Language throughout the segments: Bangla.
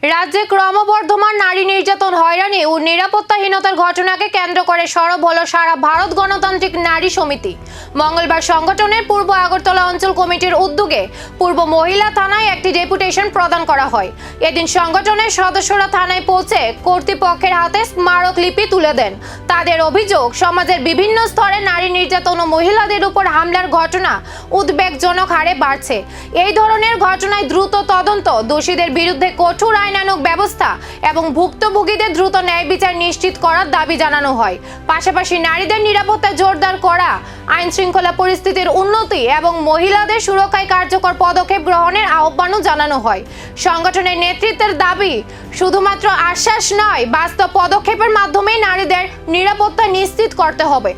রাজ্যে ক্রমবর্ধমান নারী নির্যাতন, হয়রানি ও নিরাপত্তাহীনতার ঘটনাকে কেন্দ্র করে সরব হলো সারা ভারত গণতান্ত্রিক নারী সমিতি। মঙ্গলবার সংগঠনের পূর্ব আগরতলা অঞ্চল কমিটির উদ্যোগে পূর্ব মহিলা থানায় একটি ডেপুটেশন প্রদান করা হয়। এদিন সংগঠনের সদস্যরা থানায় পৌঁছে কর্তৃপক্ষের হাতে স্মারকলিপি তুলে দেন। তাদের অভিযোগ, সমাজের বিভিন্ন স্তরে নারী নির্যাতন ও মহিলাদের উপর হামলার ঘটনা উদ্বেগজনক হারে বাড়ছে। এই ধরনের ঘটনায় দ্রুত তদন্ত, দোষীদের বিরুদ্ধে কঠোর আইনানুগ ব্যবস্থা এবং ভুক্তভোগীদের দ্রুত ন্যায় বিচার নিশ্চিত করার দাবি জানানো হয়। পাশাপাশি নারীদের নিরাপত্তা জোরদার করা, আইন শৃঙ্খলা পরিস্থিতির উন্নতি এবং মহিলাদের সুরক্ষায় কার্যকর পদক্ষেপ গ্রহণের আহ্বানও জানানো হয়। সংগঠনের নেতৃত্বের দাবি, শুধুমাত্র আশ্বাস নয়, বাস্তব পদক্ষেপের মাধ্যমে নারীদের নিরাপত্তা নিশ্চিত করতে হবে।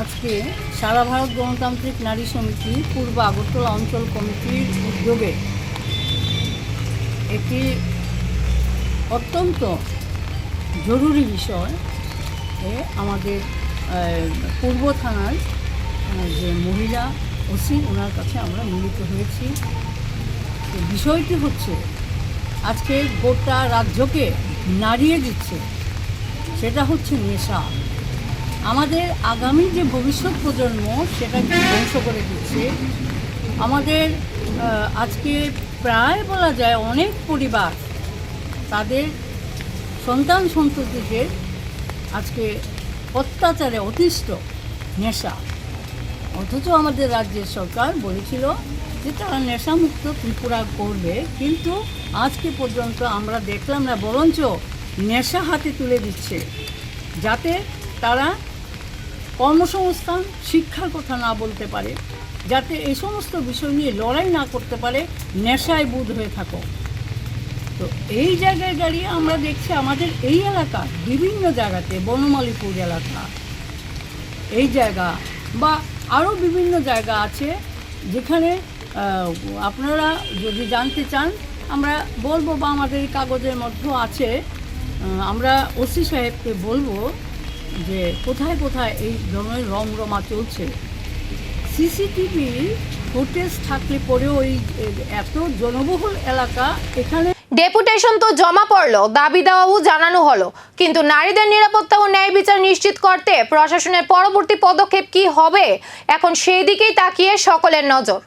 আজকে সারা ভারত গণতান্ত্রিক নারী সমিতি পূর্ব আগরতলা অঞ্চল কমিটির উদ্যোগে একটি অত্যন্ত জরুরি বিষয় আমাদের পূর্ব থানার যে মহিলা ওসি, ওনার কাছে আমরা মিলিত হয়েছি। বিষয়টি হচ্ছে, আজকে গোটা রাজ্যকে নাড়িয়ে দিচ্ছে, সেটা হচ্ছে নেশা। আমাদের আগামী যে ভবিষ্যৎ প্রজন্ম, সেটাকে ধ্বংস করে দিচ্ছে। আমাদের আজকে প্রায় বলা যায় অনেক পরিবার তাদের সন্তান সন্ততিদের আজকে অত্যাচারে অতিষ্ঠ নেশা। অথচ আমাদের রাজ্যের সরকার বলেছিল যে তারা নেশামুক্ত ত্রিপুরা করবে, কিন্তু আজকে পর্যন্ত আমরা দেখলাম না, বরঞ্চ নেশা হাতে তুলে দিচ্ছে, যাতে তারা কর্মসংস্থান, শিক্ষার কথা না বলতে পারে, যাতে এই সমস্ত বিষয় নিয়ে লড়াই না করতে পারে, নেশায় বুঁদ হয়ে থাকো। তো এই জায়গায় দাঁড়িয়ে আমরা দেখছি আমাদের এই এলাকা, বিভিন্ন জায়গাতে, বনমালীপুর এলাকা, এই জায়গা বা আরও বিভিন্ন জায়গা আছে, যেখানে আপনারা যদি জানতে চান আমরা বলবো, বা আমাদের এই কাগজের মধ্যেও আছে, আমরা ওসি সাহেবকে বলবো যে কোথায় কোথায় এই ধরনের রমরমা চলছে। সিসিটিভি ফুটেজ থাকলে পরেও এই এত জনবহুল এলাকা, এখানে ডেপুটেশন তো জমা পড়লো, দাবি দেওয়াও জানানো হলো, কিন্তু নারীদের নিরাপত্তা ও ন্যায় বিচার নিশ্চিত করতে প্রশাসনের পরবর্তী পদক্ষেপ কি হবে, এখন সেই দিকেই তাকিয়ে সকলের নজর।